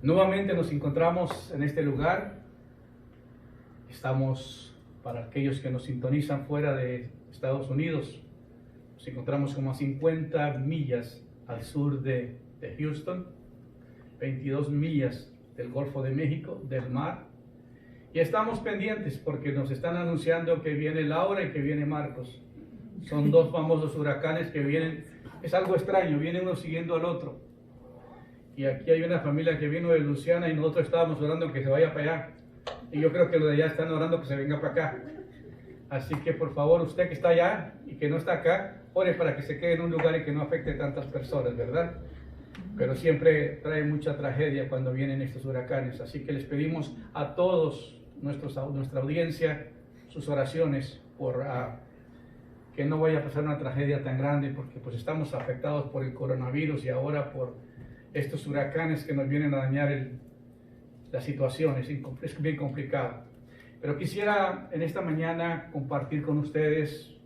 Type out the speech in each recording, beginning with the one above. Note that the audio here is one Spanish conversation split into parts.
Nuevamente nos encontramos en este lugar. Estamos, para aquellos que nos sintonizan fuera de Estados Unidos, nos encontramos como a 50 millas al sur de Houston, 22 millas del Golfo de México, del mar. Y estamos pendientes porque nos están anunciando que viene Laura y que viene Marcos. Son dos famosos huracanes que vienen. Es algo extraño, viene uno siguiendo al otro. Y aquí hay una familia que vino de Luciana y nosotros estábamos orando que se vaya para allá. Y yo creo que los de allá están orando que se venga para acá. Así que por favor, usted que está allá y que no está acá, ore para que se quede en un lugar y que no afecte a tantas personas, ¿verdad? Pero siempre trae mucha tragedia cuando vienen estos huracanes. Así que les pedimos a todos nuestra audiencia sus oraciones por que no vaya a pasar una tragedia tan grande, porque pues estamos afectados por el coronavirus y ahora por estos huracanes que nos vienen a dañar la situación. Es bien complicado. Pero quisiera en esta mañana compartir con ustedes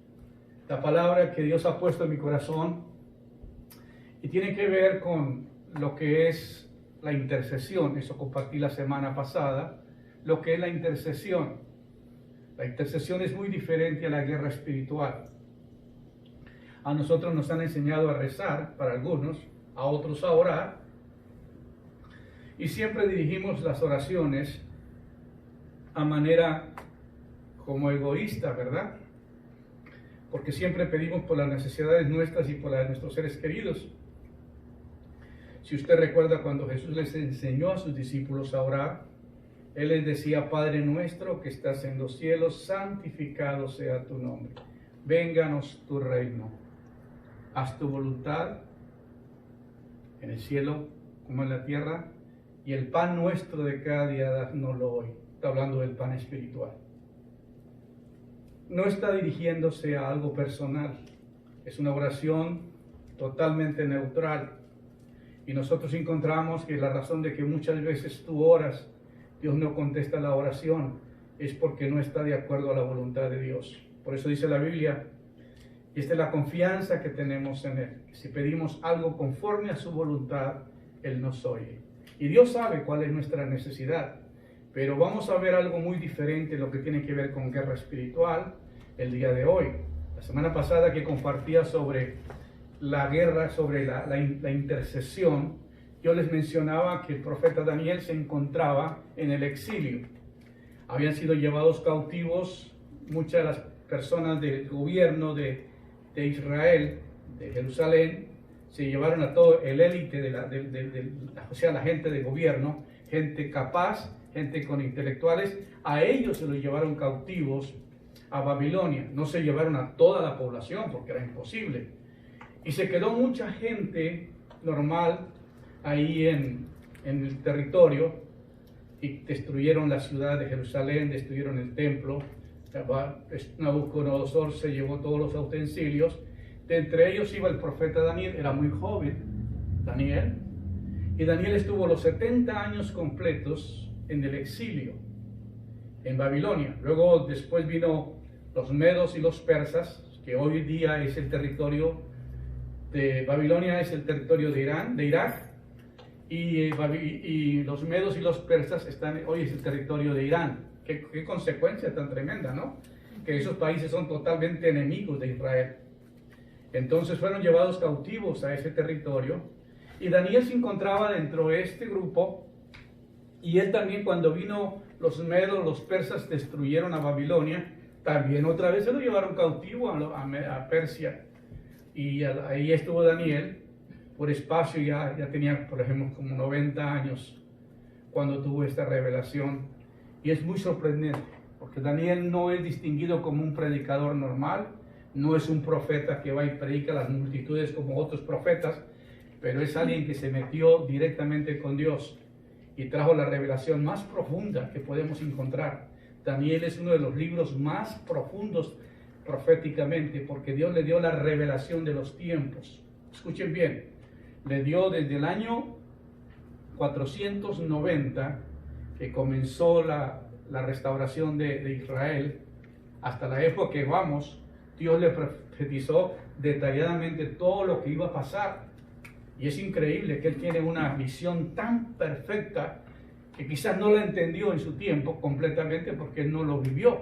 la palabra que Dios ha puesto en mi corazón y tiene que ver con lo que es la intercesión. Eso compartí la semana pasada, lo que es la intercesión. La intercesión es muy diferente a la guerra espiritual. A nosotros nos han enseñado a rezar, para algunos, a otros a orar, y siempre dirigimos las oraciones a manera como egoísta, ¿verdad? Porque siempre pedimos por las necesidades nuestras y por las de nuestros seres queridos. Si usted recuerda cuando Jesús les enseñó a sus discípulos a orar, Él les decía: Padre nuestro que estás en los cielos, santificado sea tu nombre. Vénganos tu reino. Haz tu voluntad en el cielo como en la tierra, y el pan nuestro de cada día danoslo hoy. Está hablando del pan espiritual. No está dirigiéndose a algo personal. Es una oración totalmente neutral. Y nosotros encontramos que la razón de que muchas veces tú oras, Dios no contesta la oración, es porque no está de acuerdo a la voluntad de Dios. Por eso dice la Biblia, y esta es la confianza que tenemos en Él, que si pedimos algo conforme a su voluntad, Él nos oye. Y Dios sabe cuál es nuestra necesidad, pero vamos a ver algo muy diferente, lo que tiene que ver con guerra espiritual, el día de hoy. La semana pasada que compartía sobre la guerra, sobre la intercesión, yo les mencionaba que el profeta Daniel se encontraba en el exilio. Habían sido llevados cautivos muchas de las personas del gobierno de Israel, de Jerusalén. Se llevaron a todo el élite o sea, la gente de gobierno, gente capaz, gente con intelectuales. A ellos se los llevaron cautivos a Babilonia. No se llevaron a toda la población porque era imposible. Y se quedó mucha gente normal ahí en el territorio, y destruyeron la ciudad de Jerusalén, destruyeron el templo. Nabucodonosor se llevó todos los utensilios. De entre ellos iba el profeta Daniel, era muy joven, Daniel, y Daniel estuvo los 70 años completos en el exilio, en Babilonia. Luego después vino los medos y los persas, que hoy día es el territorio de Babilonia, es el territorio de Irak, y los medos y los persas hoy es el territorio de Irán. Qué consecuencia tan tremenda, ¿no? Que esos países son totalmente enemigos de Israel. Entonces fueron llevados cautivos a ese territorio, y Daniel se encontraba dentro de este grupo, y él también, cuando vino los medos, los persas destruyeron a Babilonia, también otra vez se lo llevaron cautivo a Persia, y ahí estuvo Daniel por espacio. Ya tenía, por ejemplo, como 90 años cuando tuvo esta revelación, y es muy sorprendente, porque Daniel no es distinguido como un predicador normal. No es un profeta que va y predica a las multitudes como otros profetas, pero es alguien que se metió directamente con Dios y trajo la revelación más profunda que podemos encontrar. Daniel es uno de los libros más profundos proféticamente, porque Dios le dio la revelación de los tiempos. Escuchen bien, le dio desde el año 490, que comenzó la restauración de Israel, hasta la época que vamos. Dios le profetizó detalladamente todo lo que iba a pasar. Y es increíble que él tiene una visión tan perfecta que quizás no la entendió en su tiempo completamente porque él no lo vivió.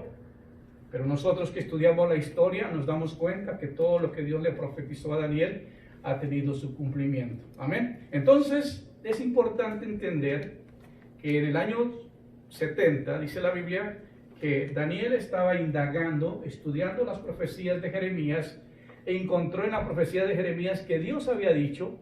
Pero nosotros que estudiamos la historia nos damos cuenta que todo lo que Dios le profetizó a Daniel ha tenido su cumplimiento. Amén. Entonces es importante entender que en el año 70, dice la Biblia, que Daniel estaba indagando, estudiando las profecías de Jeremías, e encontró en la profecía de Jeremías que Dios había dicho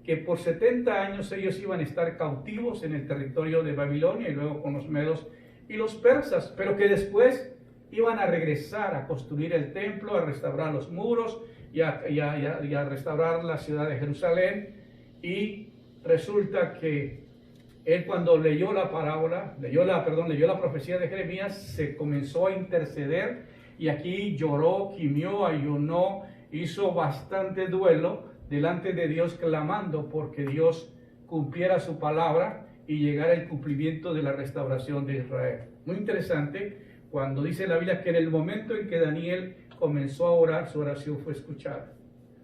que por 70 años ellos iban a estar cautivos en el territorio de Babilonia y luego con los medos y los persas, pero que después iban a regresar a construir el templo, a restaurar los muros y a restaurar la ciudad de Jerusalén. Y resulta que él, cuando leyó la profecía de Jeremías, se comenzó a interceder y aquí lloró, gimió, ayunó, hizo bastante duelo delante de Dios, clamando porque Dios cumpliera su palabra y llegara el cumplimiento de la restauración de Israel. Muy interesante cuando dice la Biblia que en el momento en que Daniel comenzó a orar, su oración fue escuchada,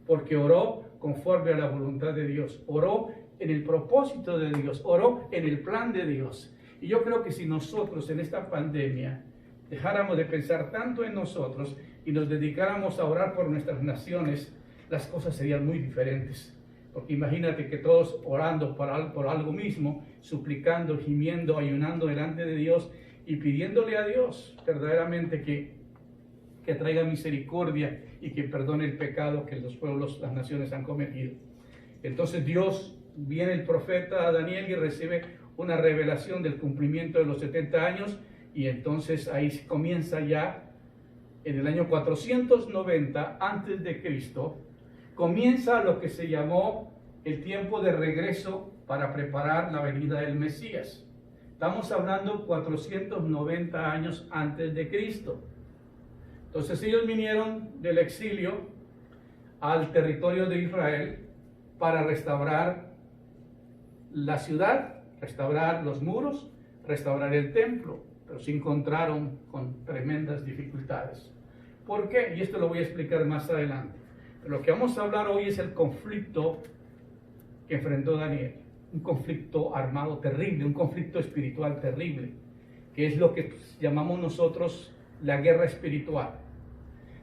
porque oró conforme a la voluntad de Dios, oró en el propósito de Dios, oró en el plan de Dios. Y yo creo que si nosotros en esta pandemia dejáramos de pensar tanto en nosotros y nos dedicáramos a orar por nuestras naciones, las cosas serían muy diferentes. Porque imagínate que todos orando por algo mismo, suplicando, gimiendo, ayunando delante de Dios y pidiéndole a Dios verdaderamente que traiga misericordia y que perdone el pecado que los pueblos, las naciones han cometido. Entonces viene el profeta Daniel y recibe una revelación del cumplimiento de los 70 años, y entonces ahí comienza ya en el año 490 antes de Cristo, comienza lo que se llamó el tiempo de regreso para preparar la venida del Mesías. Estamos hablando 490 años antes de Cristo. Entonces ellos vinieron del exilio al territorio de Israel para restaurar la ciudad, restaurar los muros, restaurar el templo, pero se encontraron con tremendas dificultades. ¿Por qué? Y esto lo voy a explicar más adelante. Pero lo que vamos a hablar hoy es el conflicto que enfrentó Daniel, un conflicto armado terrible, un conflicto espiritual terrible, que es lo que llamamos nosotros la guerra espiritual.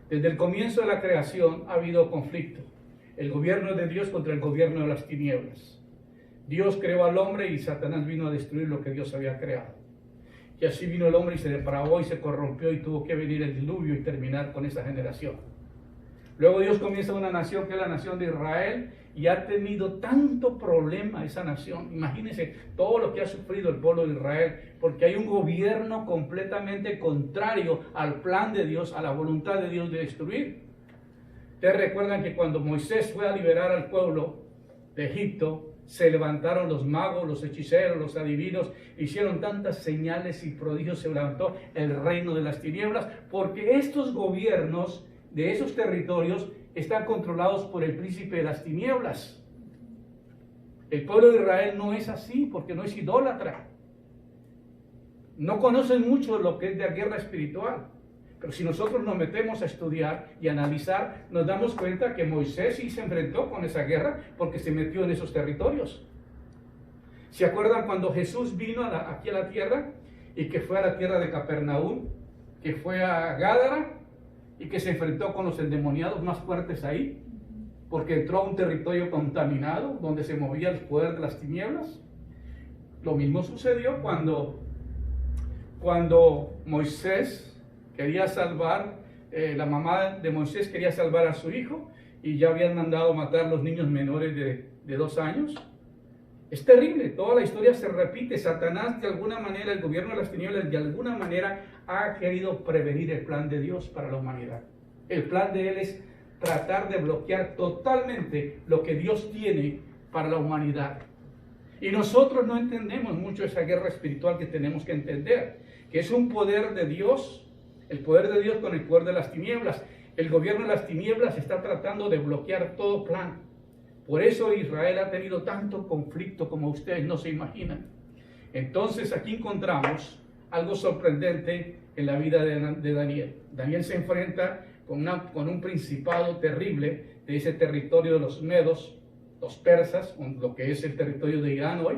Desde el comienzo de la creación ha habido conflicto, el gobierno de Dios contra el gobierno de las tinieblas. Dios creó al hombre y Satanás vino a destruir lo que Dios había creado. Y así vino el hombre y se depravó y se corrompió y tuvo que venir el diluvio y terminar con esa generación. Luego Dios comienza una nación que es la nación de Israel, y ha tenido tanto problema esa nación. Imagínense todo lo que ha sufrido el pueblo de Israel, porque hay un gobierno completamente contrario al plan de Dios, a la voluntad de Dios de destruir. Ustedes recuerdan que cuando Moisés fue a liberar al pueblo de Egipto, se levantaron los magos, los hechiceros, los adivinos, hicieron tantas señales y prodigios, se levantó el reino de las tinieblas, porque estos gobiernos de esos territorios están controlados por el príncipe de las tinieblas. El pueblo de Israel no es así, porque no es idólatra. No conocen mucho lo que es de la guerra espiritual. Pero si nosotros nos metemos a estudiar y analizar, nos damos cuenta que Moisés sí se enfrentó con esa guerra porque se metió en esos territorios. ¿Se acuerdan cuando Jesús vino aquí a la tierra y que fue a la tierra de Capernaum, que fue a Gádara y que se enfrentó con los endemoniados más fuertes ahí? Porque entró a un territorio contaminado donde se movía el poder de las tinieblas. Lo mismo sucedió cuando Moisés quería salvar, la mamá de Moisés quería salvar a su hijo y ya habían mandado matar los niños menores de 2 años. Es terrible, toda la historia se repite. Satanás, de alguna manera, el gobierno de las tinieblas, de alguna manera ha querido prevenir el plan de Dios para la humanidad. El plan de él es tratar de bloquear totalmente lo que Dios tiene para la humanidad. Y nosotros no entendemos mucho esa guerra espiritual que tenemos que entender, que es un poder de Dios, el poder de Dios con el poder de las tinieblas. El gobierno de las tinieblas está tratando de bloquear todo plan. Por eso Israel ha tenido tanto conflicto como ustedes no se imaginan. Entonces aquí encontramos algo sorprendente en la vida de Daniel. Daniel se enfrenta con un principado terrible de ese territorio de los medos, los persas, lo que es el territorio de Irán hoy,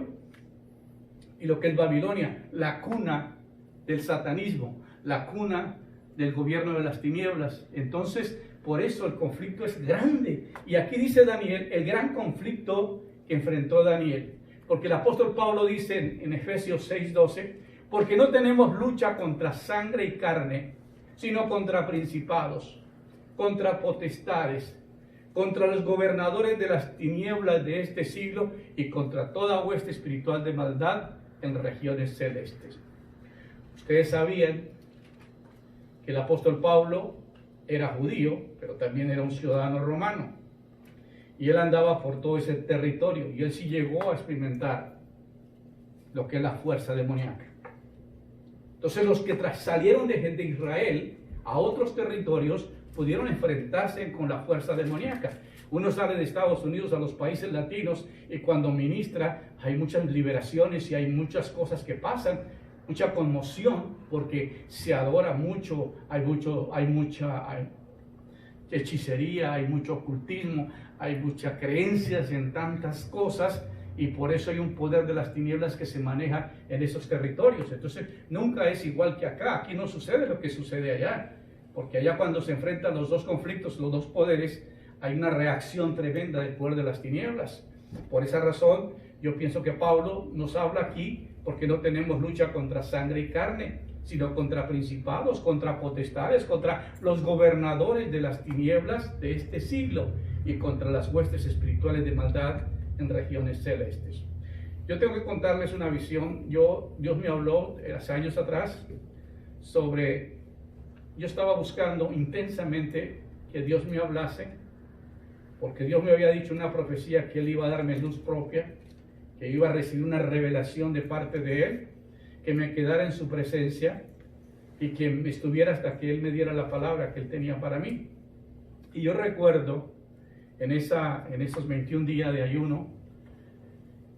y lo que es Babilonia, la cuna del satanismo, la cuna del gobierno de las tinieblas. Entonces, por eso el conflicto es grande. Y aquí dice Daniel, el gran conflicto que enfrentó Daniel. Porque el apóstol Pablo dice en Efesios 6:12, porque no tenemos lucha contra sangre y carne, sino contra principados, contra potestades, contra los gobernadores de las tinieblas de este siglo y contra toda hueste espiritual de maldad en regiones celestes. Ustedes sabían que el apóstol Pablo era judío, pero también era un ciudadano romano. Y él andaba por todo ese territorio y él sí llegó a experimentar lo que es la fuerza demoníaca. Entonces los que salieron de Israel a otros territorios pudieron enfrentarse con la fuerza demoníaca. Uno sale de Estados Unidos a los países latinos y cuando ministra hay muchas liberaciones y hay muchas cosas que pasan, mucha conmoción porque se adora mucho, hay mucha hechicería, hay mucho ocultismo, hay muchas creencias en tantas cosas y por eso hay un poder de las tinieblas que se maneja en esos territorios. Entonces nunca es igual que acá, aquí no sucede lo que sucede allá, porque allá cuando se enfrentan los dos conflictos, los dos poderes, hay una reacción tremenda del poder de las tinieblas. Por esa razón yo pienso que Pablo nos habla aquí porque no tenemos lucha contra sangre y carne, sino contra principados, contra potestades, contra los gobernadores de las tinieblas de este siglo y contra las huestes espirituales de maldad en regiones celestes. Yo tengo que contarles una visión. Dios me habló hace años atrás sobre, yo estaba buscando intensamente que Dios me hablase, porque Dios me había dicho una profecía que Él iba a darme luz propia, que iba a recibir una revelación de parte de Él, que me quedara en su presencia y que estuviera hasta que Él me diera la palabra que Él tenía para mí. Y yo recuerdo en esos 21 días de ayuno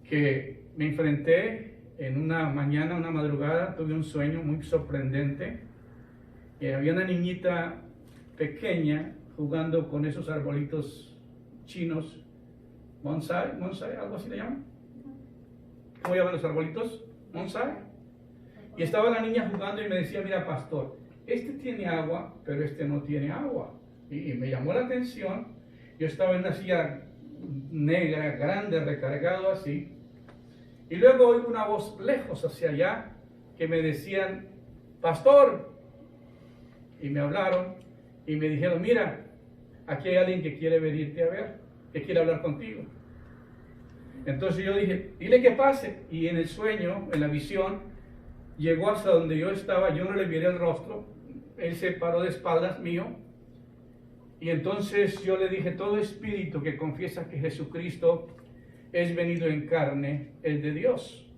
que me enfrenté en una mañana, una madrugada, tuve un sueño muy sorprendente y había una niñita pequeña jugando con esos arbolitos chinos, bonsai, algo así le llaman. ¿Cómo llaman los arbolitos? Bonsai. Y estaba la niña jugando y me decía, mira pastor, este tiene agua, pero este no tiene agua. Y me llamó la atención. Yo estaba en una silla negra, grande, recargado así. Y luego oigo una voz lejos hacia allá que me decían, pastor. Y me hablaron y me dijeron, mira, aquí hay alguien que quiere venirte a ver, que quiere hablar contigo. Entonces yo dije, dile que pase. Y en el sueño, en la visión, llegó hasta donde yo estaba, yo no le miré el rostro, él se paró de espaldas mío. Y entonces yo le dije, todo espíritu que confiesa que Jesucristo es venido en carne, es de Dios.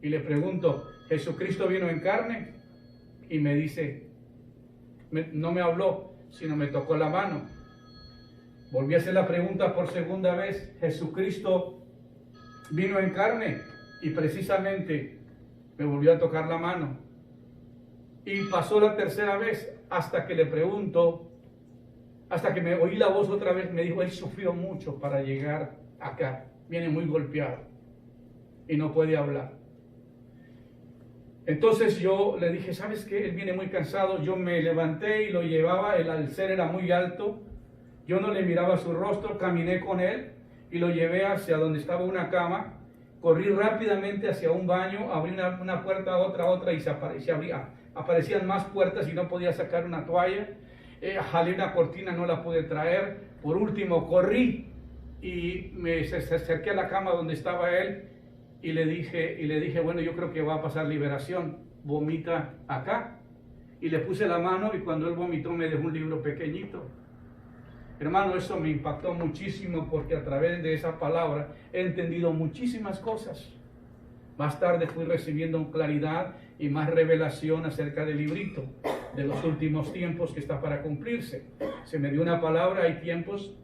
Y le pregunto, ¿Jesucristo vino en carne? Y me dice, no me habló, sino me tocó la mano. Volví a hacer la pregunta por segunda vez, ¿Jesucristo vino en carne? Y precisamente me volvió a tocar la mano. Y pasó la tercera vez hasta que le pregunto, hasta que me oí la voz otra vez, me dijo, él sufrió mucho para llegar acá, viene muy golpeado y no puede hablar. Entonces yo le dije, ¿sabes qué? Él viene muy cansado. Yo me levanté y lo llevaba, el alcer era muy alto, yo no le miraba su rostro, caminé con él y lo llevé hacia donde estaba una cama, corrí rápidamente hacia un baño, abrí una puerta, otra y se aparecían más puertas y no podía sacar una toalla. Jalé una cortina, no la pude traer. Por último corrí y me acerqué a la cama donde estaba él y le dije, bueno, yo creo que va a pasar liberación, vomita acá. Y le puse la mano y cuando él vomitó me dejó un libro pequeñito. Hermano, eso me impactó muchísimo porque a través de esa palabra he entendido muchísimas cosas. Más tarde fui recibiendo claridad y más revelación acerca del librito, de los últimos tiempos que está para cumplirse. Se me dio una palabra, hay tiempos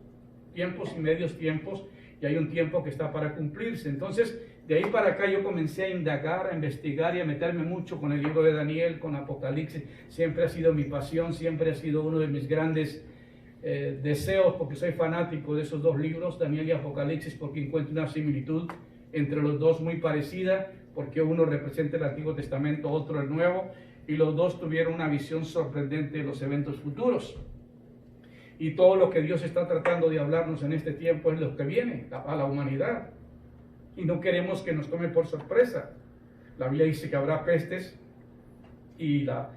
y medios tiempos, y hay un tiempo que está para cumplirse. Entonces, de ahí para acá yo comencé a indagar, a investigar y a meterme mucho con el libro de Daniel, con Apocalipsis. Siempre ha sido mi pasión, siempre ha sido uno de mis grandes deseos, porque soy fanático de esos dos libros, Daniel y Apocalipsis, porque encuentro una similitud entre los dos muy parecida, porque uno representa el Antiguo Testamento, otro el Nuevo, y los dos tuvieron una visión sorprendente de los eventos futuros. Y todo lo que Dios está tratando de hablarnos en este tiempo es lo que viene a la humanidad. Y no queremos que nos tome por sorpresa. La Biblia dice que habrá pestes y la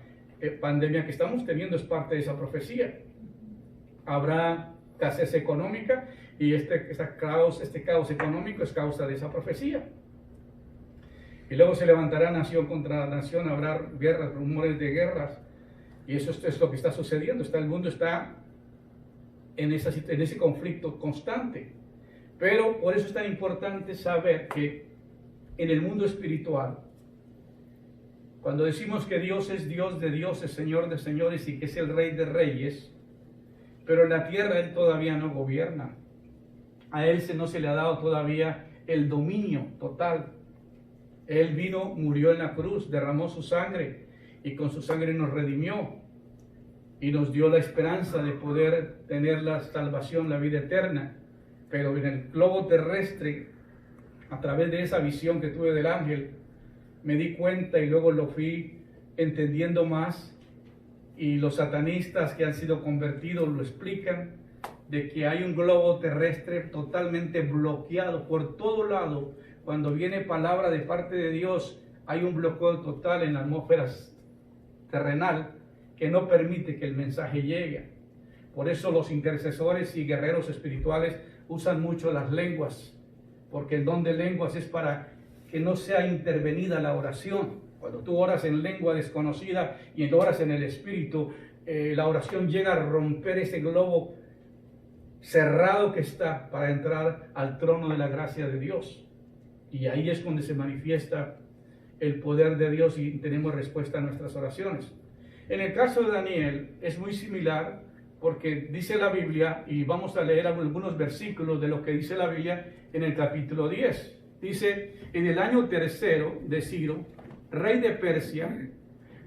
pandemia que estamos teniendo es parte de esa profecía. Habrá escasez económica y este caos económico es causa de esa profecía. Y luego se levantará nación contra nación, habrá guerras, rumores de guerras. Y eso es lo que está sucediendo. El mundo está en ese conflicto constante. Pero por eso es tan importante saber que en el mundo espiritual, cuando decimos que Dios es Dios de dioses, Señor de señores y que es el Rey de reyes, pero en la tierra Él todavía no gobierna. A Él no se le ha dado todavía el dominio total. Él vino, murió en la cruz, derramó su sangre y con su sangre nos redimió y nos dio la esperanza de poder tener la salvación, la vida eterna. Pero en el globo terrestre, a través de esa visión que tuve del ángel, me di cuenta y luego lo fui entendiendo más, y los satanistas que han sido convertidos lo explican, de que hay un globo terrestre totalmente bloqueado por todo lado. Cuando viene palabra de parte de Dios, hay un bloqueo total en la atmósfera terrenal que no permite que el mensaje llegue. Por eso los intercesores y guerreros espirituales usan mucho las lenguas, porque el don de lenguas es para que no sea intervenida la oración. Cuando tú oras en lengua desconocida y oras en el Espíritu, la oración llega a romper ese globo cerrado que está para entrar al trono de la gracia de Dios. Y ahí es donde se manifiesta el poder de Dios y tenemos respuesta a nuestras oraciones. En el caso de Daniel es muy similar, porque dice la Biblia, y vamos a leer algunos versículos de lo que dice la Biblia en el capítulo 10. Dice: en el año tercero de Ciro, rey de Persia,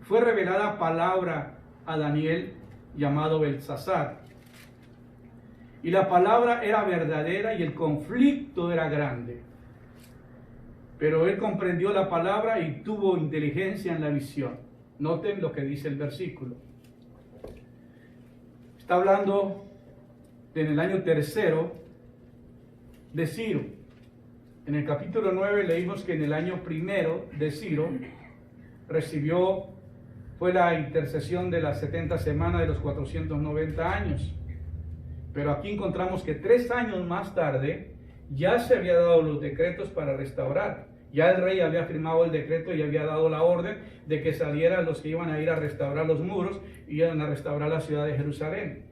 fue revelada palabra a Daniel llamado Belsasar. Y la palabra era verdadera y el conflicto era grande. Pero él comprendió la palabra y tuvo inteligencia en la visión. Noten lo que dice el versículo. Está hablando en el año tercero de Ciro. En el capítulo 9 leímos que en el año primero de Ciro fue la intercesión de las 70 semanas de los 490 años. Pero aquí encontramos que 3 años más tarde ya se había dado los decretos para restaurar. Ya el rey había firmado el decreto y había dado la orden de que salieran los que iban a ir a restaurar los muros y iban a restaurar la ciudad de Jerusalén.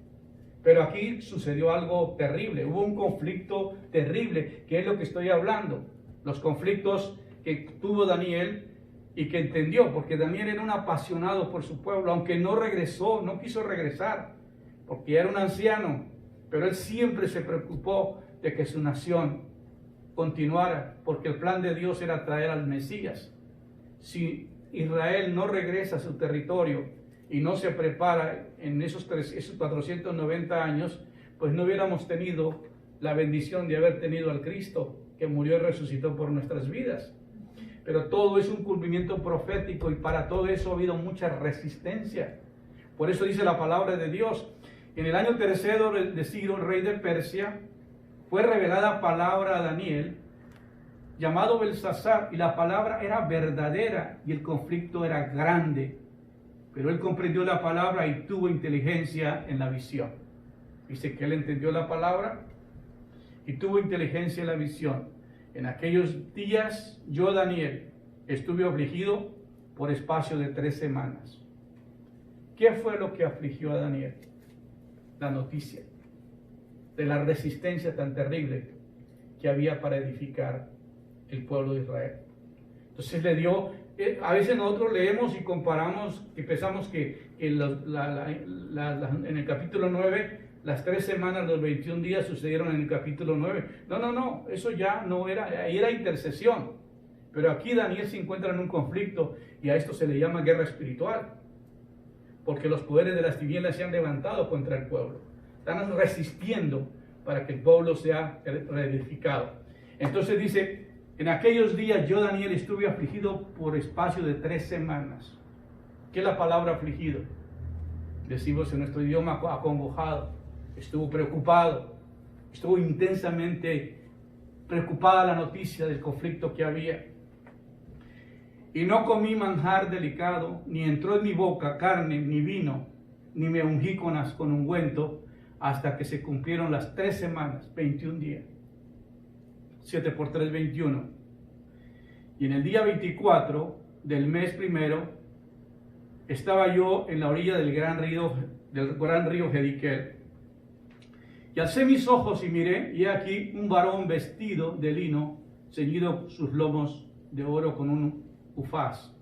Pero aquí sucedió algo terrible, hubo un conflicto terrible, que es lo que estoy hablando. Los conflictos que tuvo Daniel y que entendió, porque Daniel era un apasionado por su pueblo, aunque no regresó, no quiso regresar, porque era un anciano, pero él siempre se preocupó de que su nación continuara, porque el plan de Dios era traer al Mesías. Si Israel no regresa a su territorio y no se prepara en esos 490 años, pues no hubiéramos tenido la bendición de haber tenido al Cristo que murió y resucitó por nuestras vidas. Pero todo es un cumplimiento profético y para todo eso ha habido mucha resistencia. Por eso dice la palabra de Dios: en el año tercero de Ciro, rey de Persia, fue revelada palabra a Daniel, llamado Belsasar, y la palabra era verdadera y el conflicto era grande. Pero él comprendió la palabra y tuvo inteligencia en la visión. Dice que él entendió la palabra y tuvo inteligencia en la visión. En aquellos días yo, Daniel, estuve afligido por espacio de 3 semanas. ¿Qué fue lo que afligió a Daniel? La noticia de la resistencia tan terrible que había para edificar el pueblo de Israel. Entonces le dio, a veces nosotros leemos y comparamos y pensamos que en el capítulo 9, las 3 semanas, los 21 días sucedieron en el capítulo 9. No, eso ya no era, ahí era intercesión. Pero aquí Daniel se encuentra en un conflicto y a esto se le llama guerra espiritual, porque los poderes de las tinieblas se han levantado contra el pueblo. están resistiendo para que el pueblo sea reedificado. Entonces dice, en aquellos días yo, Daniel, estuve afligido por espacio de 3 semanas. ¿Qué es la palabra afligido? Decimos en nuestro idioma acongojado. Estuvo preocupado, estuvo intensamente preocupada la noticia del conflicto que había. Y no comí manjar delicado, ni entró en mi boca carne, ni vino, ni me ungí con ungüento, hasta que se cumplieron las 3 semanas, 21 días. 7 por 3, 21. Y en el día 24 del mes primero, estaba yo en la orilla del gran río Jediquel. Y alcé mis ojos y miré, y he aquí un varón vestido de lino, ceñido sus lomos de oro con un ufaz.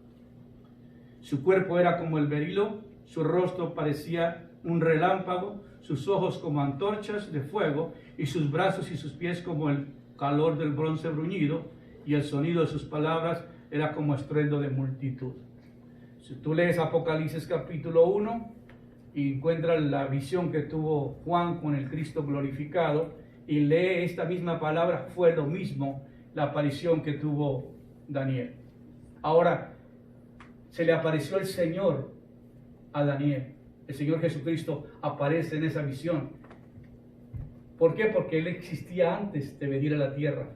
Su cuerpo era como el berilo, su rostro parecía un relámpago, sus ojos como antorchas de fuego, y sus brazos y sus pies como el calor del bronce bruñido, y el sonido de sus palabras era como estruendo de multitud. Si tú lees Apocalipsis capítulo 1 y encuentras la visión que tuvo Juan con el Cristo glorificado, y lee esta misma palabra, fue lo mismo la aparición que tuvo Daniel. Ahora, se le apareció el Señor a Daniel. El Señor Jesucristo aparece en esa visión. ¿Por qué? Porque Él existía antes de venir a la tierra.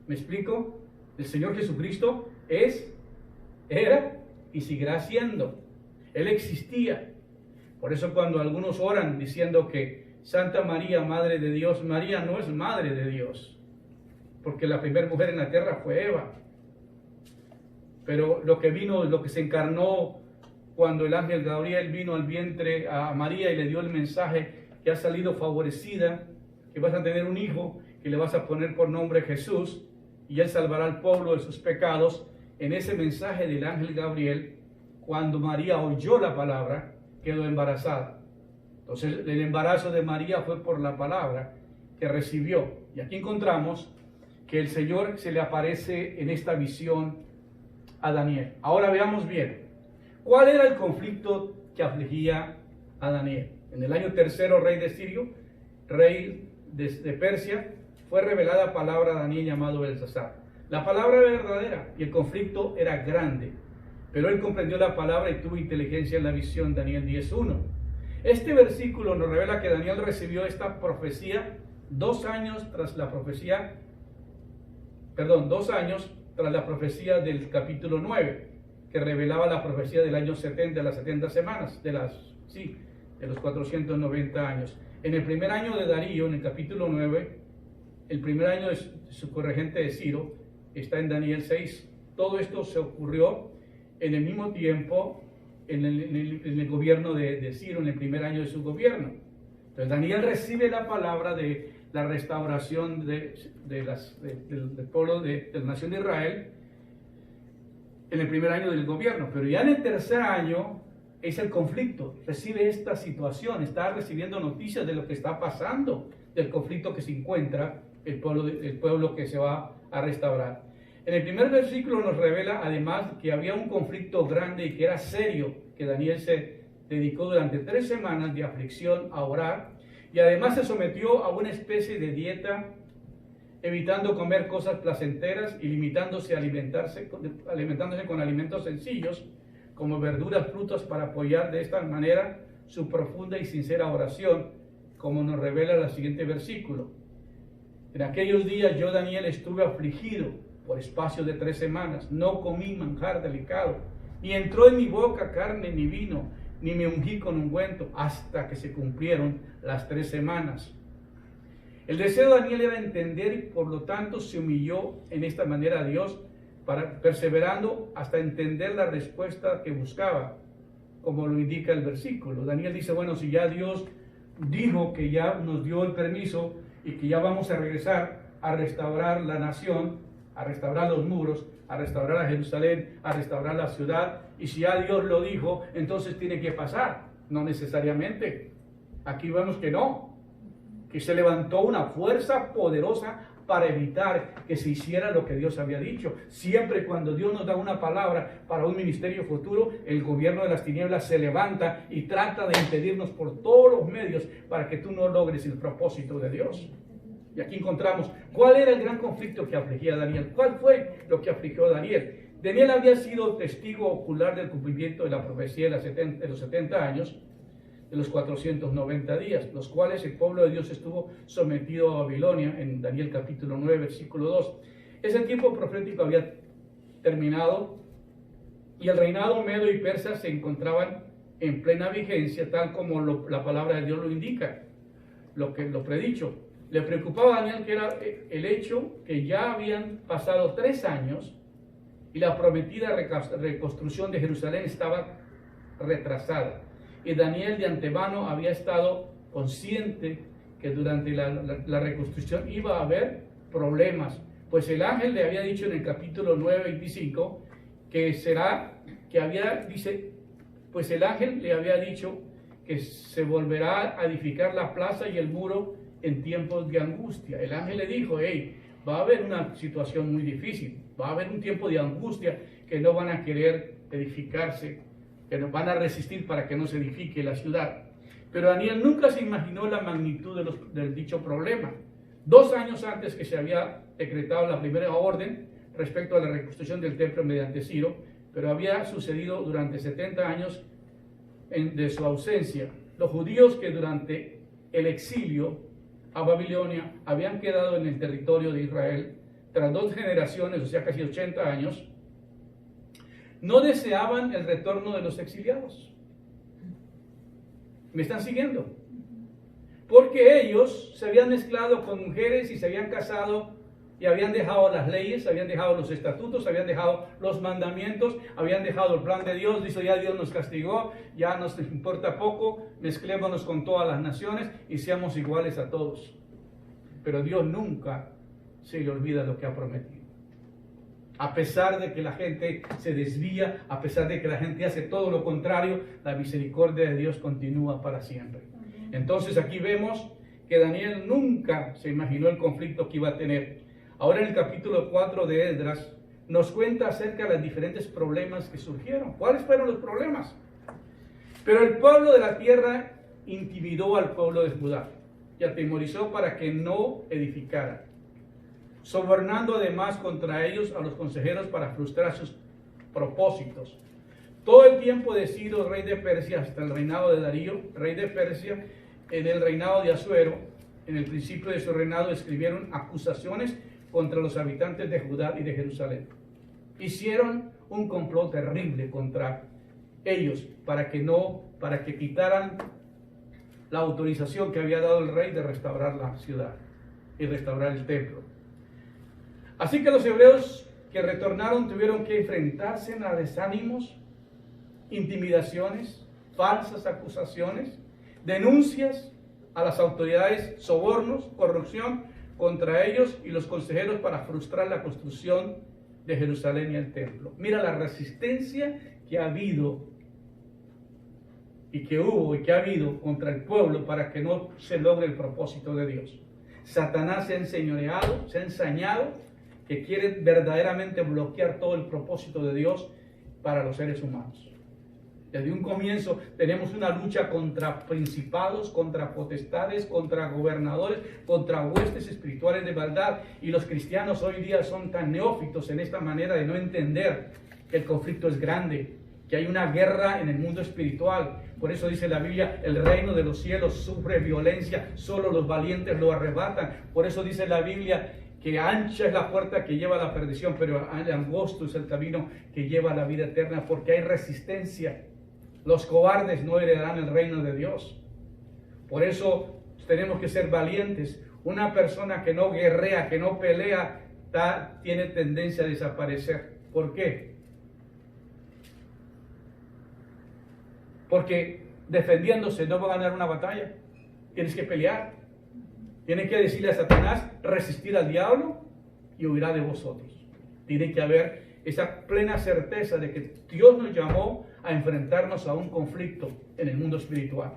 ¿Me explico? El Señor Jesucristo era y seguirá siendo. Él existía. Por eso cuando algunos oran diciendo que Santa María, Madre de Dios, María no es Madre de Dios, porque la primera mujer en la tierra fue Eva. Pero lo que se encarnó cuando el ángel Gabriel vino al vientre a María y le dio el mensaje que ha salido favorecida, que vas a tener un hijo, que le vas a poner por nombre Jesús, y él salvará al pueblo de sus pecados. En ese mensaje del ángel Gabriel, cuando María oyó la palabra, quedó embarazada. Entonces el embarazo de María fue por la palabra que recibió. Y aquí encontramos que el Señor se le aparece en esta visión a Daniel. Ahora veamos bien, ¿cuál era el conflicto que afligía a Daniel? En el año tercero, rey de Sirio, rey de Persia, fue revelada palabra a Daniel llamado Belsasar. La palabra era verdadera y el conflicto era grande, pero él comprendió la palabra y tuvo inteligencia en la visión. Daniel 10:1. Este versículo nos revela que Daniel recibió esta profecía 2 años tras la profecía, 2 años tras la profecía del capítulo 9, que revelaba la profecía del año 70, las 70 semanas, de los 490 años. En el primer año de Darío, en el capítulo 9, el primer año de su corregente de Ciro, está en Daniel 6. Todo esto se ocurrió en el mismo tiempo en el gobierno de Ciro, en el primer año de su gobierno. Entonces Daniel recibe la palabra de la restauración del pueblo de la nación de Israel en el primer año del gobierno, pero ya en el tercer año es el conflicto. Recibe esta situación, está recibiendo noticias de lo que está pasando, del conflicto que se encuentra el pueblo que se va a restaurar. En el primer versículo nos revela además que había un conflicto grande y que era serio, que Daniel se dedicó durante 3 semanas de aflicción a orar, y además se sometió a una especie de dieta, evitando comer cosas placenteras y limitándose a alimentándose con alimentos sencillos, como verduras, frutas, para apoyar de esta manera su profunda y sincera oración, como nos revela el siguiente versículo. En aquellos días yo, Daniel, estuve afligido por espacio de 3 semanas, no comí manjar delicado, ni entró en mi boca carne ni vino, ni me ungí con ungüento, hasta que se cumplieron las 3 semanas. El deseo de Daniel era entender, y por lo tanto se humilló en esta manera a Dios, perseverando hasta entender la respuesta que buscaba, como lo indica el versículo. Daniel dice, bueno, si ya Dios dijo que ya nos dio el permiso y que ya vamos a regresar a restaurar la nación, a restaurar los muros, a restaurar a Jerusalén, a restaurar la ciudad, y si ya Dios lo dijo, entonces tiene que pasar. No necesariamente. Aquí vemos que no. que se levantó una fuerza poderosa para evitar que se hiciera lo que Dios había dicho. Siempre cuando Dios nos da una palabra para un ministerio futuro, el gobierno de las tinieblas se levanta y trata de impedirnos por todos los medios para que tú no logres el propósito de Dios. Y aquí encontramos cuál era el gran conflicto que afligía a Daniel. ¿Cuál fue lo que afligió a Daniel? Daniel había sido testigo ocular del cumplimiento de la profecía de los 70 años, de los 490 días, los cuales el pueblo de Dios estuvo sometido a Babilonia, en Daniel capítulo 9, versículo 2. Ese tiempo profético había terminado y el reinado medo y persa se encontraban en plena vigencia, tal como la palabra de Dios lo indica, lo predicho. Le preocupaba a Daniel que era el hecho que ya habían pasado 3 años y la prometida reconstrucción de Jerusalén estaba retrasada. Y Daniel de antemano había estado consciente que durante la reconstrucción iba a haber problemas, pues el ángel le había dicho en el capítulo 9, 25, pues el ángel le había dicho que se volverá a edificar la plaza y el muro en tiempos de angustia. El ángel le dijo, hey, va a haber una situación muy difícil, va a haber un tiempo de angustia que no van a querer edificarse, que nos van a resistir para que no se edifique la ciudad. Pero Daniel nunca se imaginó la magnitud del dicho problema. 2 años antes que se había decretado la primera orden respecto a la reconstrucción del templo mediante Ciro, pero había sucedido durante 70 años de su ausencia. Los judíos que durante el exilio a Babilonia habían quedado en el territorio de Israel, tras 2 generaciones, o sea casi 80 años, no deseaban el retorno de los exiliados. ¿Me están siguiendo? Porque ellos se habían mezclado con mujeres y se habían casado y habían dejado las leyes, habían dejado los estatutos, habían dejado los mandamientos, habían dejado el plan de Dios. Dice, ya Dios nos castigó, ya nos importa poco, mezclémonos con todas las naciones y seamos iguales a todos. Pero Dios nunca se le olvida lo que ha prometido. A pesar de que la gente se desvía, a pesar de que la gente hace todo lo contrario, la misericordia de Dios continúa para siempre. Entonces aquí vemos que Daniel nunca se imaginó el conflicto que iba a tener. Ahora en el capítulo 4 de Esdras nos cuenta acerca de los diferentes problemas que surgieron. ¿Cuáles fueron los problemas? Pero el pueblo de la tierra intimidó al pueblo de Judá y atemorizó para que no edificara, sobornando además contra ellos a los consejeros para frustrar sus propósitos. Todo el tiempo de Ciro, rey de Persia, hasta el reinado de Darío, rey de Persia, en el reinado de Asuero, en el principio de su reinado, escribieron acusaciones contra los habitantes de Judá y de Jerusalén. Hicieron un complot terrible contra ellos para que quitaran la autorización que había dado el rey de restaurar la ciudad y restaurar el templo. Así que los hebreos que retornaron tuvieron que enfrentarse a desánimos, intimidaciones, falsas acusaciones, denuncias a las autoridades, sobornos, corrupción contra ellos y los consejeros para frustrar la construcción de Jerusalén y el templo. Mira la resistencia que ha habido y que hubo y que ha habido contra el pueblo para que no se logre el propósito de Dios. Satanás se ha enseñoreado, se ha ensañado, que quiere verdaderamente bloquear todo el propósito de Dios para los seres humanos. Desde un comienzo tenemos una lucha contra principados, contra potestades, contra gobernadores, contra huestes espirituales de maldad. Y los cristianos hoy día son tan neófitos en esta manera de no entender que el conflicto es grande, que hay una guerra en el mundo espiritual. Por eso dice la Biblia, el reino de los cielos sufre violencia, solo los valientes lo arrebatan. Por eso dice la Biblia que ancha es la puerta que lleva a la perdición, pero angosto es el camino que lleva a la vida eterna, porque hay resistencia. Los cobardes no heredarán el reino de Dios. Por eso tenemos que ser valientes. Una persona que no guerrea, que no pelea, tiene tendencia a desaparecer. ¿Por qué? Porque defendiéndose no va a ganar una batalla. Tienes que pelear. Tienes que decirle a Satanás, resistir al diablo y huirá de vosotros. Tiene que haber esa plena certeza de que Dios nos llamó a enfrentarnos a un conflicto en el mundo espiritual.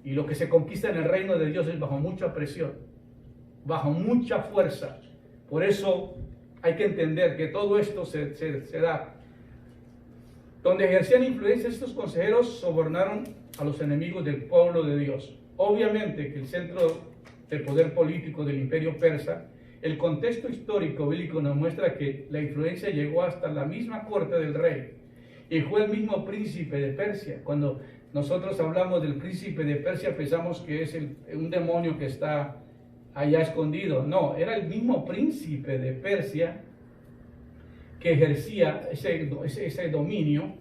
Y lo que se conquista en el reino de Dios es bajo mucha presión, bajo mucha fuerza. Por eso hay que entender que todo esto se da. Donde ejercían influencia, estos consejeros sobornaron a los enemigos del pueblo de Dios. Obviamente que el centro del poder político del imperio persa, el contexto histórico bíblico nos muestra que la influencia llegó hasta la misma corte del rey. Y fue el mismo príncipe de Persia. Cuando nosotros hablamos del príncipe de Persia, pensamos que es un demonio que está allá escondido. No, era el mismo príncipe de Persia que ejercía ese dominio.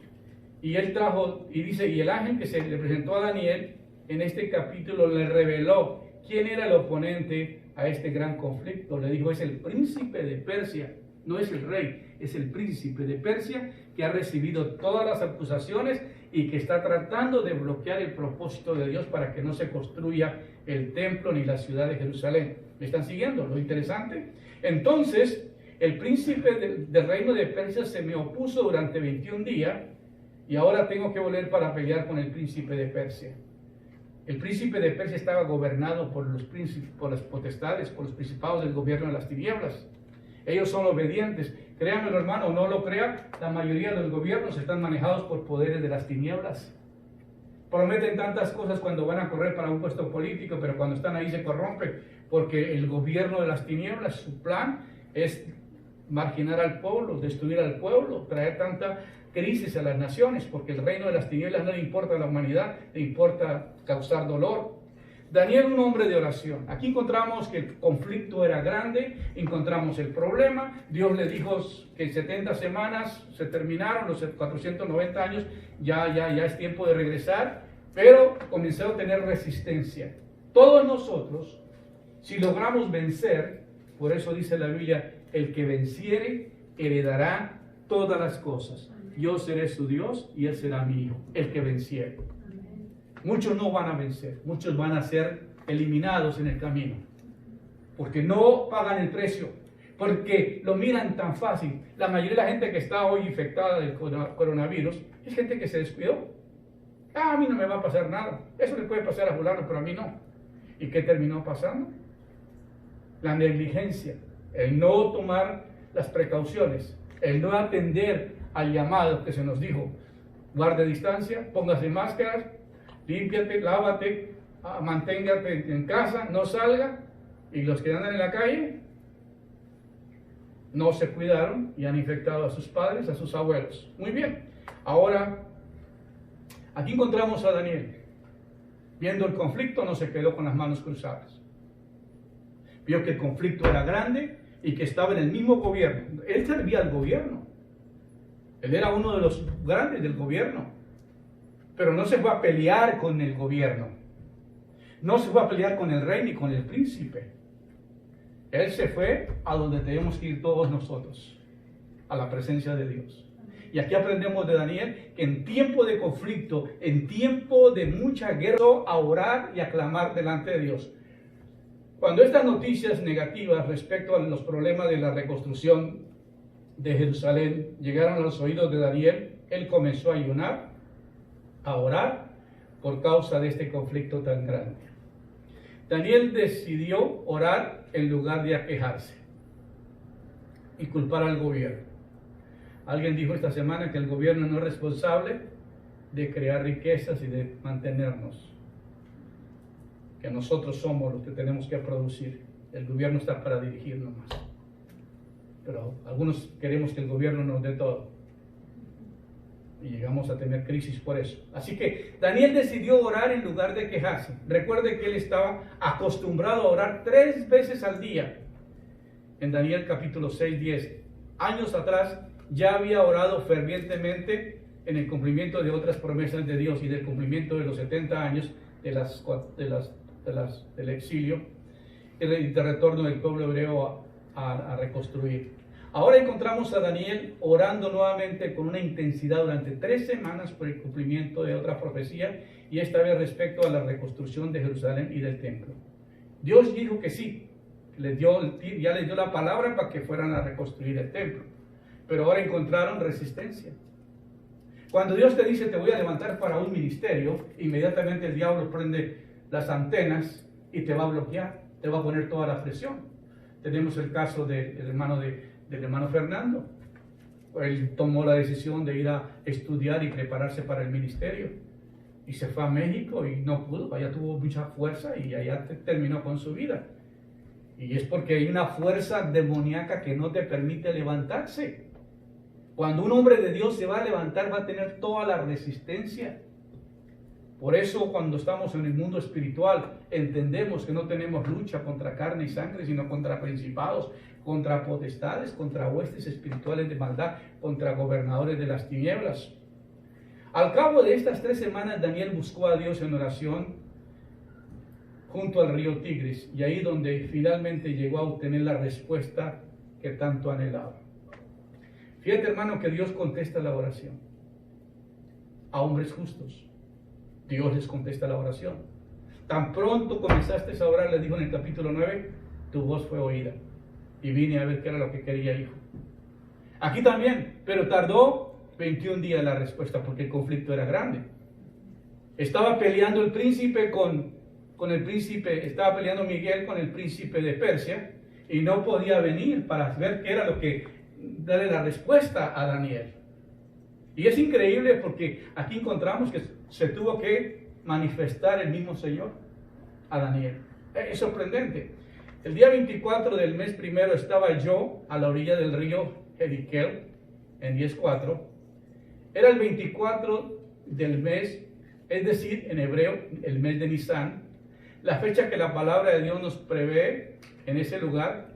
Y él trajo, y dice, y el ángel que se le presentó a Daniel en este capítulo le reveló quién era el oponente a este gran conflicto. Le dijo, es el príncipe de Persia, no es el rey, es el príncipe de Persia que ha recibido todas las acusaciones y que está tratando de bloquear el propósito de Dios para que no se construya el templo ni la ciudad de Jerusalén. ¿Me están siguiendo? Lo interesante. Entonces, el príncipe del reino de Persia se me opuso durante 21 días y ahora tengo que volver para pelear con el príncipe de Persia. El príncipe de Persia estaba gobernado por las potestades, por los principados del gobierno de las tinieblas. Ellos son obedientes. Créanmelo, hermano, no lo crean, la mayoría de los gobiernos están manejados por poderes de las tinieblas. Prometen tantas cosas cuando van a correr para un puesto político, pero cuando están ahí se corrompen, porque el gobierno de las tinieblas, su plan es marginar al pueblo, destruir al pueblo, traer tanta crisis a las naciones, porque el reino de las tinieblas no le importa a la humanidad, le importa causar dolor. Daniel, un hombre de oración. Aquí encontramos que el conflicto era grande, encontramos el problema. Dios le dijo que en 70 semanas se terminaron los 490 años, ya es tiempo de regresar, pero comenzó a tener resistencia. Todos nosotros, si logramos vencer, por eso dice la Biblia, el que venciere heredará todas las cosas. Yo seré su Dios y él será mi hijo, el que venciere. Muchos no van a vencer, muchos van a ser eliminados en el camino, porque no pagan el precio, porque lo miran tan fácil. La mayoría de la gente que está hoy infectada del coronavirus es gente que se descuidó. A mí no me va a pasar nada, eso le puede pasar a fulano, pero a mí no. ¿Y qué terminó pasando? La negligencia, el no tomar las precauciones, el no atender al llamado que se nos dijo. Guarde distancia, póngase máscaras, límpiate, lávate, manténgate en casa, no salga. Y los que andan en la calle no se cuidaron y han infectado a sus padres, a sus abuelos. Muy bien. Ahora, aquí encontramos a Daniel. Viendo el conflicto, no se quedó con las manos cruzadas. Vio que el conflicto era grande y que estaba en el mismo gobierno. Él servía al gobierno. Él era uno de los grandes del gobierno. Pero no se fue a pelear con el gobierno. No se fue a pelear con el rey ni con el príncipe. Él se fue a donde tenemos que ir todos nosotros, a la presencia de Dios. Y aquí aprendemos de Daniel que en tiempo de conflicto, en tiempo de mucha guerra, a orar y a clamar delante de Dios. Cuando estas noticias negativas respecto a los problemas de la reconstrucción de Jerusalén llegaron a los oídos de Daniel, él comenzó a ayunar, a orar por causa de este conflicto tan grande. Daniel decidió orar en lugar de aquejarse y culpar al gobierno. Alguien dijo esta semana que el gobierno no es responsable de crear riquezas y de mantenernos, que nosotros somos los que tenemos que producir. El gobierno está para dirigirnos más, pero algunos queremos que el gobierno nos dé todo y llegamos a tener crisis por eso. Así que Daniel decidió orar en lugar de quejarse. Recuerde que él estaba acostumbrado a orar 3 veces al día. En Daniel capítulo 6, 10 años atrás ya había orado fervientemente en el cumplimiento de otras promesas de Dios y del cumplimiento de los 70 años del exilio y de retorno del pueblo hebreo a reconstruir. Ahora encontramos a Daniel orando nuevamente con una intensidad durante 3 semanas por el cumplimiento de otra profecía, y esta vez respecto a la reconstrucción de Jerusalén y del templo. Dios dijo que sí, ya les dio la palabra para que fueran a reconstruir el templo, pero ahora encontraron resistencia. Cuando Dios te dice te voy a levantar para un ministerio, inmediatamente el diablo prende las antenas y te va a bloquear, te va a poner toda la presión. Tenemos el caso del hermano Fernando. Él tomó la decisión de ir a estudiar y prepararse para el ministerio. Y se fue a México y no pudo, allá tuvo mucha fuerza y allá terminó con su vida. Y es porque hay una fuerza demoníaca que no te permite levantarse. Cuando un hombre de Dios se va a levantar, va a tener toda la resistencia. Por eso cuando estamos en el mundo espiritual, entendemos que no tenemos lucha contra carne y sangre, sino contra principados, contra potestades, contra huestes espirituales de maldad, contra gobernadores de las tinieblas. Al cabo de estas 3 semanas, Daniel buscó a Dios en oración junto al río Tigris, y ahí donde finalmente llegó a obtener la respuesta que tanto anhelaba. Fíjate, hermano, que Dios contesta la oración a hombres justos. Dios les contesta la oración. Tan pronto comenzaste a orar, le dijo en el capítulo 9, tu voz fue oída y vine a ver qué era lo que quería, hijo. Aquí también, pero tardó 21 días la respuesta porque el conflicto era grande. Estaba peleando el príncipe con el príncipe, estaba peleando Miguel con el príncipe de Persia y no podía venir para ver qué era lo que darle la respuesta a Daniel. Y es increíble porque aquí encontramos que se tuvo que manifestar el mismo Señor a Daniel. Es sorprendente. El día 24 del mes primero estaba yo a la orilla del río Hedikel, en 10:4. Era el 24 del mes, es decir, en hebreo, el mes de Nisan. La fecha que la palabra de Dios nos prevé en ese lugar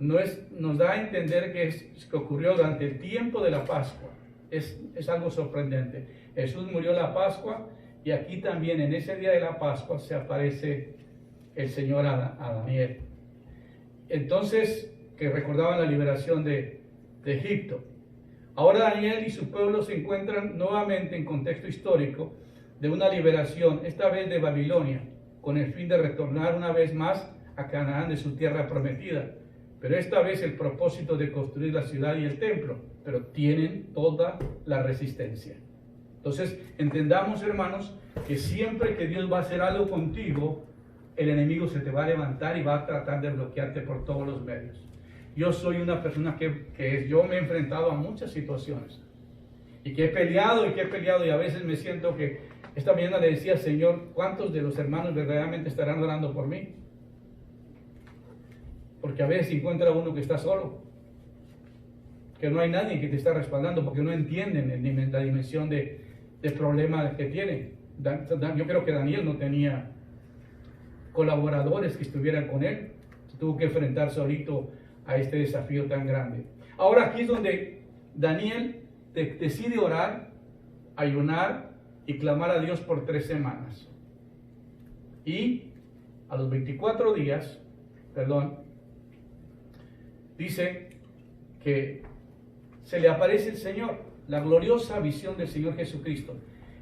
nos da a entender que ocurrió durante el tiempo de la Pascua. Es algo sorprendente. Jesús murió la Pascua y aquí también en ese día de la Pascua se aparece el Señor a Daniel. Entonces, que recordaban la liberación de Egipto. Ahora Daniel y su pueblo se encuentran nuevamente en contexto histórico de una liberación, esta vez de Babilonia, con el fin de retornar una vez más a Canaán, de su tierra prometida. Pero esta vez el propósito de construir la ciudad y el templo, pero tienen toda la resistencia. Entonces, entendamos, hermanos, que siempre que Dios va a hacer algo contigo, el enemigo se te va a levantar y va a tratar de bloquearte por todos los medios. Yo soy una persona yo me he enfrentado a muchas situaciones y que he peleado y a veces me siento que esta mañana le decía, Señor, ¿cuántos de los hermanos verdaderamente estarán orando por mí? Porque a veces encuentra uno que está solo, que no hay nadie que te está respaldando porque no entienden la dimensión de problema que tiene. Yo creo que Daniel no tenía colaboradores que estuvieran con él, tuvo que enfrentarse ahorita a este desafío tan grande. Ahora aquí es donde Daniel decide orar, ayunar y clamar a Dios por 3 semanas. Y a los 24 días, dice que se le aparece el Señor, la gloriosa visión del Señor Jesucristo.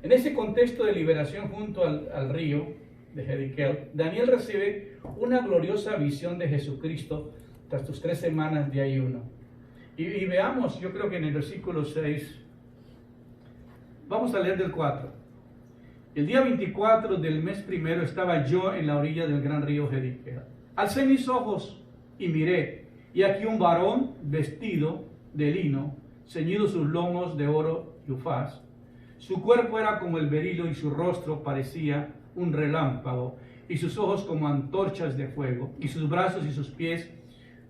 En ese contexto de liberación junto al río de Hedikel, Daniel recibe una gloriosa visión de Jesucristo tras sus 3 semanas de ayuno. Y veamos, yo creo que en el versículo 6, vamos a leer del 4. El día 24 del mes primero estaba yo en la orilla del gran río Hedikel. Alcé mis ojos y miré, y aquí un varón vestido de lino, ceñido sus lomos de oro y ufaz. Su cuerpo era como el berilo y su rostro parecía un relámpago, y sus ojos como antorchas de fuego, y sus brazos y sus pies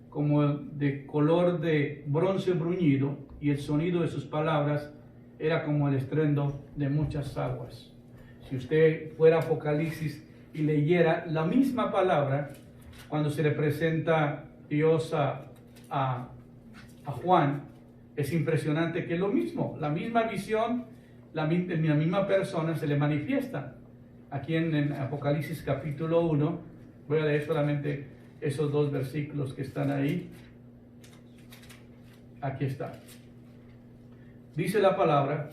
como de color de bronce bruñido, y el sonido de sus palabras era como el estruendo de muchas aguas. Si usted fuera a Apocalipsis y leyera la misma palabra, cuando se le presenta Dios a Juan, es impresionante que es lo mismo, la misma visión, la misma persona se le manifiesta. Aquí en Apocalipsis capítulo 1, voy a leer solamente esos 2 versículos que están ahí. Aquí está. Dice la palabra,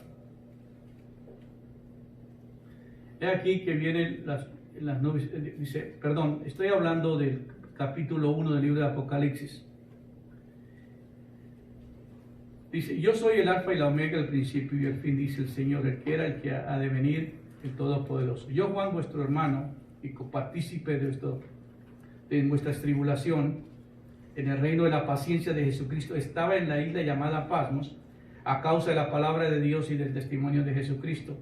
he aquí que vienen las nubes, dice, perdón, estoy hablando del capítulo 1 del libro de Apocalipsis. Dice, yo soy el alfa y la omega, el principio y el fin, dice el Señor, el que era, el que ha de venir, el Todopoderoso. Yo, Juan, vuestro hermano, y copartícipe de nuestra tribulación, en el reino de la paciencia de Jesucristo, estaba en la isla llamada Patmos, a causa de la palabra de Dios y del testimonio de Jesucristo.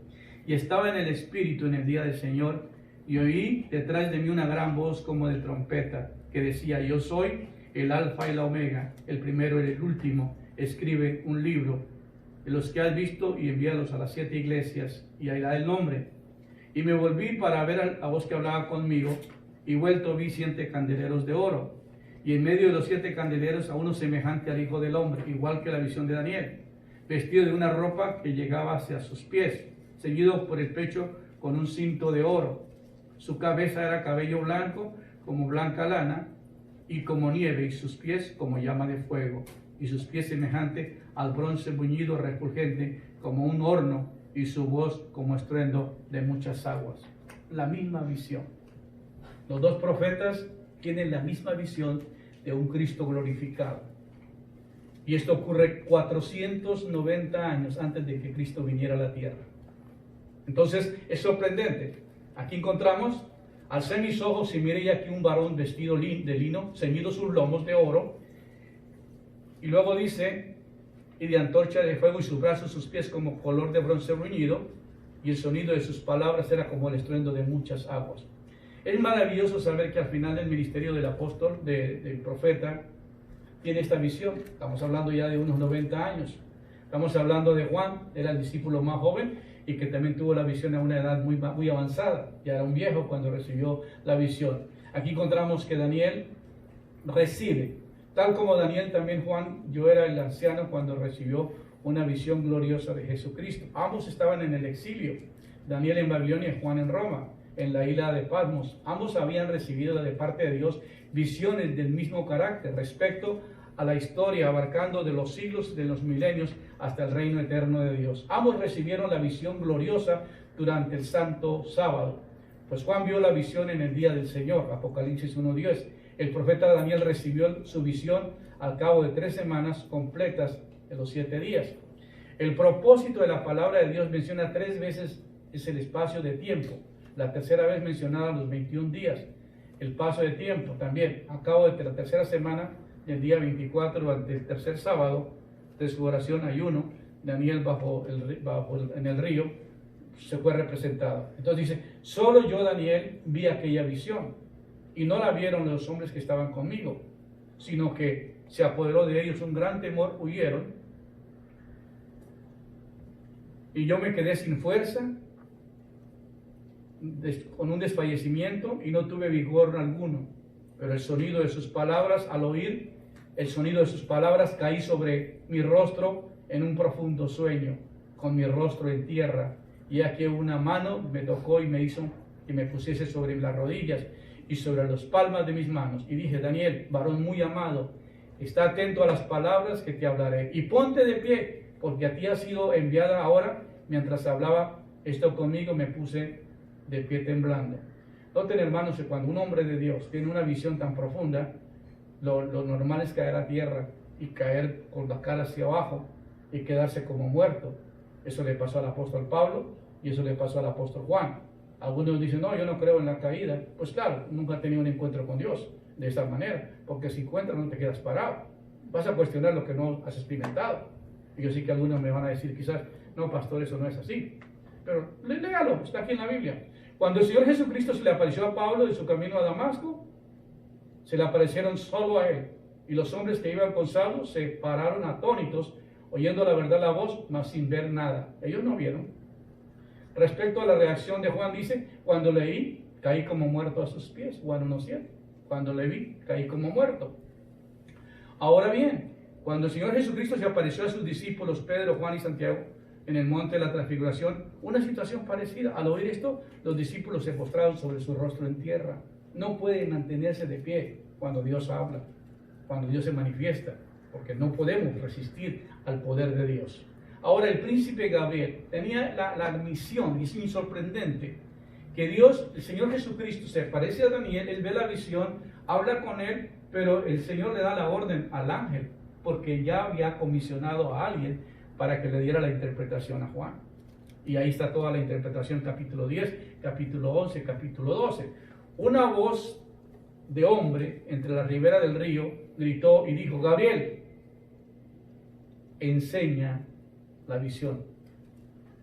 Y estaba en el Espíritu en el día del Señor, y oí detrás de mí una gran voz como de trompeta, que decía: yo soy el Alfa y la Omega, el primero y el último. Escribe un libro de los que has visto y envíalos a las 7 iglesias, y ahí da el nombre. Y me volví para ver a la voz que hablaba conmigo, y vuelto vi 7 candeleros de oro, y en medio de los 7 candeleros a uno semejante al Hijo del Hombre, igual que la visión de Daniel, vestido de una ropa que llegaba hacia sus pies, ceñido por el pecho con un cinto de oro. Su cabeza era cabello blanco como blanca lana y como nieve, y sus pies como llama de fuego, y sus pies semejante al bronce bruñido refulgente como un horno, y su voz como estruendo de muchas aguas. La misma visión. Los 2 profetas tienen la misma visión de un Cristo glorificado. Y esto ocurre 490 años antes de que Cristo viniera a la tierra. Entonces es sorprendente. Aquí encontramos: alcé mis ojos y miré aquí un varón vestido de lino, ceñido sus lomos de oro. Y luego dice: y de antorcha de fuego, y sus brazos, sus pies como color de bronce bruñido, y el sonido de sus palabras era como el estruendo de muchas aguas. Es maravilloso saber que al final del ministerio del apóstol, del profeta, tiene esta visión. Estamos hablando ya de unos 90 años. Estamos hablando de Juan, era el discípulo más joven y que también tuvo la visión a una edad muy avanzada. Ya era un viejo cuando recibió la visión. Aquí encontramos que Daniel recibe, tal como Daniel, también Juan, yo era el anciano cuando recibió una visión gloriosa de Jesucristo. Ambos estaban en el exilio, Daniel en Babilonia y Juan en Roma, en la isla de Patmos. Ambos habían recibido de parte de Dios visiones del mismo carácter respecto a la historia, abarcando de los siglos, de los milenios, hasta el reino eterno de Dios. Ambos recibieron la visión gloriosa durante el santo sábado. Pues Juan vio la visión en el día del Señor, Apocalipsis 1:10. El profeta Daniel recibió su visión al cabo de 3 semanas completas de los 7 días. El propósito de la palabra de Dios menciona 3 veces es el espacio de tiempo. La tercera vez mencionada los 21 días. El paso de tiempo también. A cabo de la tercera semana, del día 24 del tercer sábado de su oración ayuno, Daniel en el río se fue representado. Entonces dice: solo yo, Daniel, vi aquella visión, y no la vieron los hombres que estaban conmigo, sino que se apoderó de ellos un gran temor, huyeron, y yo me quedé sin fuerza, con un desfallecimiento, y no tuve vigor alguno. Pero el sonido de sus palabras, al oír el sonido de sus palabras, caí sobre mi rostro en un profundo sueño, con mi rostro en tierra. Y aquí una mano me tocó y me hizo que me pusiese sobre las rodillas y sobre las palmas de mis manos. Y dije: Daniel, varón muy amado, está atento a las palabras que te hablaré, y ponte de pie, porque a ti ha sido enviada ahora. Mientras hablaba esto conmigo, me puse de pie temblando. Noten, hermanos, que cuando un hombre de Dios tiene una visión tan profunda, lo normal es caer a tierra y caer con la cara hacia abajo y quedarse como muerto. Eso le pasó al apóstol Pablo y eso le pasó al apóstol Juan. Algunos dicen: no, yo no creo en la caída. Pues claro, nunca han tenido un encuentro con Dios de esa manera, porque si encuentras no te quedas parado. Vas a cuestionar lo que no has experimentado. Y yo sé que algunos me van a decir quizás: no, pastor, eso no es así. Pero léalo, está aquí en la Biblia. Cuando el Señor Jesucristo se le apareció a Pablo en su camino a Damasco, se le aparecieron solo a él. Y los hombres que iban con Saulo se pararon atónitos, oyendo la verdad la voz, mas sin ver nada. Ellos no vieron. Respecto a la reacción de Juan, dice: cuando leí, caí como muerto a sus pies. Juan 1:7. Cuando le vi, caí como muerto. Ahora bien, cuando el Señor Jesucristo se apareció a sus discípulos Pedro, Juan y Santiago en el monte de la transfiguración, una situación parecida. Al oír esto, los discípulos se postraron sobre su rostro en tierra. No pueden mantenerse de pie cuando Dios habla, cuando Dios se manifiesta, porque no podemos resistir al poder de Dios. Ahora, el príncipe Gabriel tenía la misión, y es muy sorprendente, que Dios, el Señor Jesucristo, se aparece a Daniel, él ve la visión, habla con él, pero el Señor le da la orden al ángel, porque ya había comisionado a alguien para que le diera la interpretación a Juan. Y ahí está toda la interpretación, capítulo 10, capítulo 11, capítulo 12. una voz de hombre entre la ribera del río gritó y dijo: Gabriel, enseña la visión.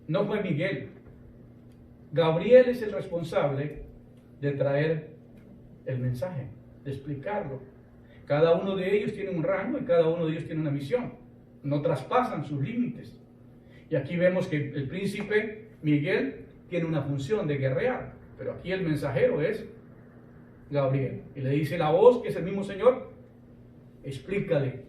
No fue Miguel. Gabriel es el responsable de traer el mensaje, de explicarlo. Cada uno de ellos tiene un rango y cada uno de ellos tiene una misión. No traspasan sus límites. Y aquí vemos que el príncipe Miguel tiene una función de guerrear, pero aquí el mensajero es Gabriel. Y le dice la voz, que es el mismo Señor: explícale,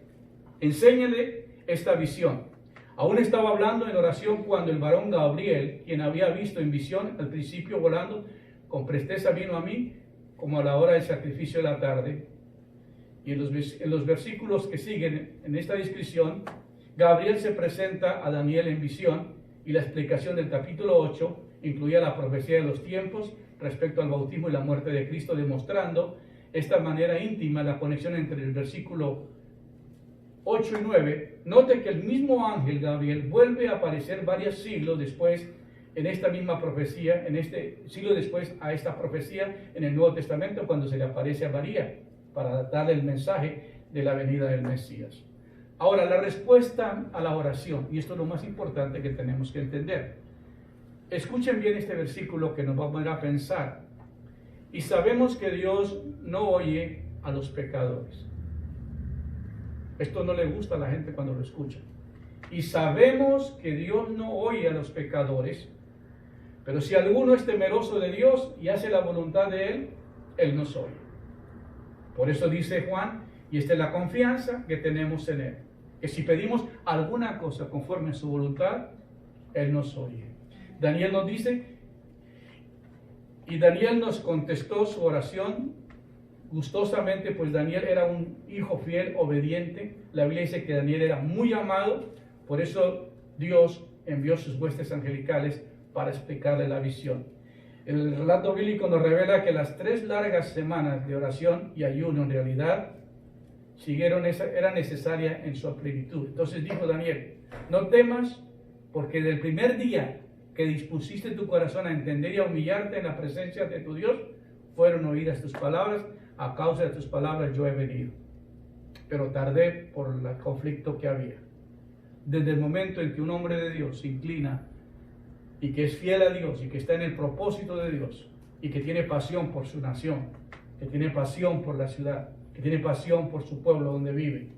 enséñale esta visión. Aún estaba hablando en oración cuando el varón Gabriel, quien había visto en visión al principio volando con presteza, vino a mí como a la hora del sacrificio de la tarde. Y en los versículos que siguen en esta descripción, Gabriel se presenta a Daniel en visión, y la explicación del capítulo 8 incluía la profecía de los tiempos respecto al bautismo y la muerte de Cristo, demostrando esta manera íntima la conexión entre el versículo 8 y 9. Note que el mismo ángel Gabriel vuelve a aparecer varios siglos después en esta misma profecía, en este siglo después a esta profecía en el Nuevo Testamento, cuando se le aparece a María para darle el mensaje de la venida del Mesías. Ahora, la respuesta a la oración, y esto es lo más importante que tenemos que entender. Escuchen bien este versículo que nos va a poner a pensar. Y sabemos que Dios no oye a los pecadores. Esto no le gusta a la gente cuando lo escucha. Y sabemos que Dios no oye a los pecadores, pero si alguno es temeroso de Dios y hace la voluntad de Él, Él nos oye. Por eso dice Juan, y esta es la confianza que tenemos en Él, que si pedimos alguna cosa conforme a su voluntad, Él nos oye. Daniel nos dice, y Daniel nos contestó su oración gustosamente, pues Daniel era un hijo fiel, obediente. La Biblia dice que Daniel era muy amado, por eso Dios envió sus huestes angelicales para explicarle la visión. El relato bíblico nos revela que las 3 largas semanas de oración y ayuno en realidad era necesaria en su plenitud. Entonces dijo Daniel: no temas, porque del primer día que dispusiste tu corazón a entender y a humillarte en la presencia de tu Dios, fueron oídas tus palabras. A causa de tus palabras yo he venido, pero tardé por el conflicto que había. Desde el momento en que un hombre de Dios se inclina y que es fiel a Dios y que está en el propósito de Dios y que tiene pasión por su nación, que tiene pasión por la ciudad, que tiene pasión por su pueblo donde vive,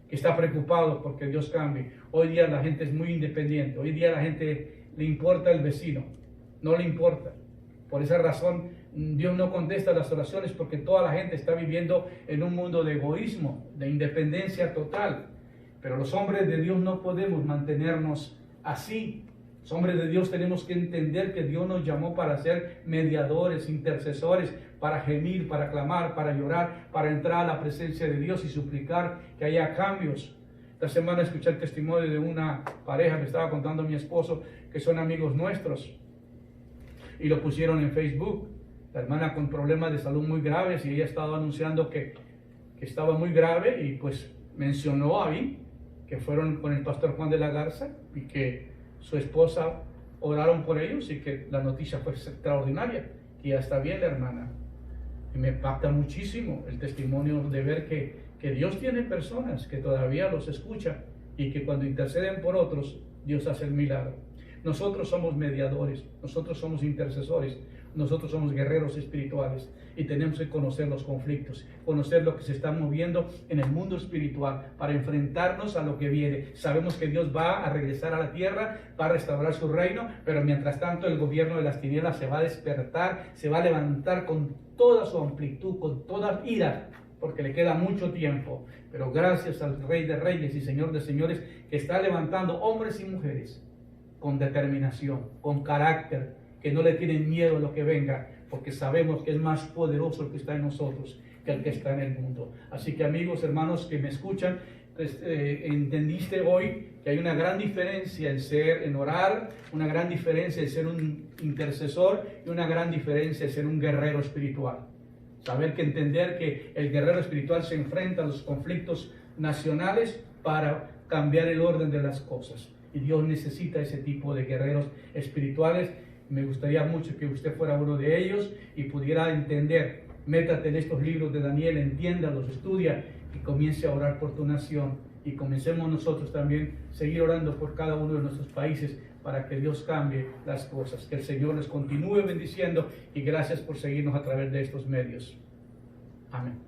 que está preocupado porque Dios cambie. Hoy día la gente es muy independiente, hoy día la gente le importa el vecino, no le importa. Por esa razón Dios no contesta las oraciones, porque toda la gente está viviendo en un mundo de egoísmo, de independencia total. Pero los hombres de Dios no podemos mantenernos así. Los hombres de Dios tenemos que entender que Dios nos llamó para ser mediadores, intercesores, para gemir, para clamar, para llorar, para entrar a la presencia de Dios y suplicar que haya cambios. Esta semana escuché el testimonio de una pareja que estaba contando a mi esposo, que son amigos nuestros, y lo pusieron en Facebook. La hermana con problemas de salud muy graves, y ella estaba anunciando que estaba muy grave, y pues mencionó a mí que fueron con el pastor Juan de la Garza y que su esposa oraron por ellos, y que la noticia fue extraordinaria, que ya está bien la hermana. Y me impacta muchísimo el testimonio de ver que Dios tiene personas que todavía los escucha, y que cuando interceden por otros, Dios hace el milagro. Nosotros somos mediadores, nosotros somos intercesores, nosotros somos guerreros espirituales, y tenemos que conocer los conflictos, conocer lo que se está moviendo en el mundo espiritual para enfrentarnos a lo que viene. Sabemos que Dios va a regresar a la tierra, va a restaurar su reino, pero mientras tanto el gobierno de las tinieblas se va a despertar, se va a levantar con toda su amplitud, con toda ira, porque le queda mucho tiempo. Pero gracias al Rey de Reyes y Señor de Señores, que está levantando hombres y mujeres con determinación, con carácter, que no le tienen miedo a lo que venga, porque sabemos que es más poderoso el que está en nosotros que el que está en el mundo. Así que, amigos, hermanos que me escuchan, pues, entendiste hoy que hay una gran diferencia en orar, una gran diferencia en ser un intercesor, y una gran diferencia en ser un guerrero espiritual. Saber que entender que el guerrero espiritual se enfrenta a los conflictos nacionales para cambiar el orden de las cosas. Y Dios necesita ese tipo de guerreros espirituales Me gustaría mucho que usted fuera uno de ellos y pudiera entender. Métate en estos libros de Daniel, entiéndalos, estudia y comience a orar por tu nación. Y comencemos nosotros también a seguir orando por cada uno de nuestros países para que Dios cambie las cosas. Que el Señor les continúe bendiciendo y gracias por seguirnos a través de estos medios. Amén.